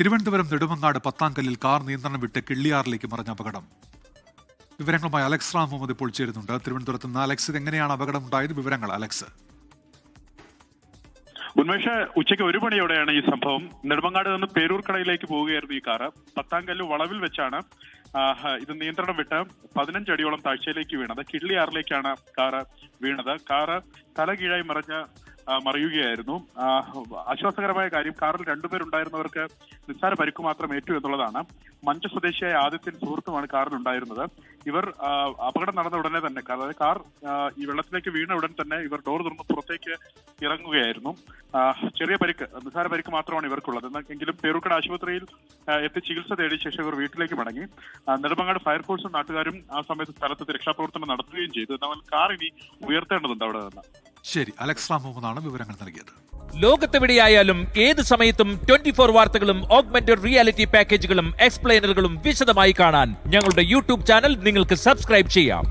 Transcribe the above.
Thiruvananthapuram Nedumangad പത്താംകല്ലിൽ car നിയന്ത്രണം വിട്ട് കിള്ളിയാറിലേക്ക് മറിഞ്ഞ അപകടം. വിവരങ്ങളുമായി അലക്സ് റാം മുഹമ്മദ് ഇപ്പോൾ ചേരുന്നുണ്ട്. തിരുവനന്തപുരത്ത് നിന്ന് അലക്സ്, ഇതെങ്ങനെയാണ് അപകടം ഉണ്ടായത്? വിവരങ്ങൾ അലക്സ്. ഉന്മേഷ്, ഉച്ചയ്ക്ക് 1 മണിയോടെയാണ് ഈ സംഭവം. നെടുമങ്ങാട് നിന്ന് പേരൂർക്കടയിലേക്ക് പോവുകയായിരുന്നു ഈ കാറ്. പത്താംകല്ല് വളവിൽ വെച്ചാണ് ഇത് നിയന്ത്രണം വിട്ട് 15 അടിയോളം താഴ്ചയിലേക്ക് വീണത്. കിള്ളിയാറിലേക്കാണ് കാറ് വീണത്. കാറ് തലകീഴായി മറിയുകയായിരുന്നു. ആശ്വാസകരമായ കാര്യം, കാറിൽ 2 പേരുണ്ടായിരുന്നവർക്ക് നിസ്സാര പരിക്ക് മാത്രം ഏറ്റു എന്നുള്ളതാണ്. മഞ്ച സ്വദേശിയായ ആദിത്യൻ സുഹൃത്തുമാണ് കാറിലുണ്ടായിരുന്നത്. ഇവർ അപകടം നടന്ന ഉടനെ തന്നെ, അതായത് കാർ ഈ വെള്ളത്തിലേക്ക് വീണ ഉടൻ തന്നെ ഇവർ ഡോർ തുറന്ന് പുറത്തേക്ക് ഇറങ്ങുകയായിരുന്നു. ചെറിയ പരിക്ക്, നിസ്സാര പരിക്ക് മാത്രമാണ് ഇവർക്കുള്ളത്. എങ്കിലും പേരൂർക്കട ആശുപത്രിയിൽ എത്തി ചികിത്സ തേടിയ ശേഷം ഇവർ വീട്ടിലേക്ക് മടങ്ങി. നെടുമങ്ങാട് ഫയർഫോഴ്സും നാട്ടുകാരും ആ സമയത്ത് സ്ഥലത്ത് രക്ഷാപ്രവർത്തനം നടത്തുകയും ചെയ്തു. എന്നാൽ കാർ ഇനി ഉയർത്തേണ്ടതുണ്ട് അവിടെ നിന്ന്. ശരി, അലക്സ് റാം മുഹമ്മദാണ് വിവരങ്ങൾ നൽകിയത്. ലോകത്തെവിടെയായാലും ഏത് സമയത്തും 24 വാർത്തകളും ഓഗ്മെന്റഡ് റിയാലിറ്റി പാക്കേജുകളും എക്സ്പ്ലെയിനറുകളും വിശദമായി കാണാൻ ഞങ്ങളുടെ യൂട്യൂബ് ചാനൽ നിങ്ങൾക്ക് സബ്സ്ക്രൈബ് ചെയ്യാം.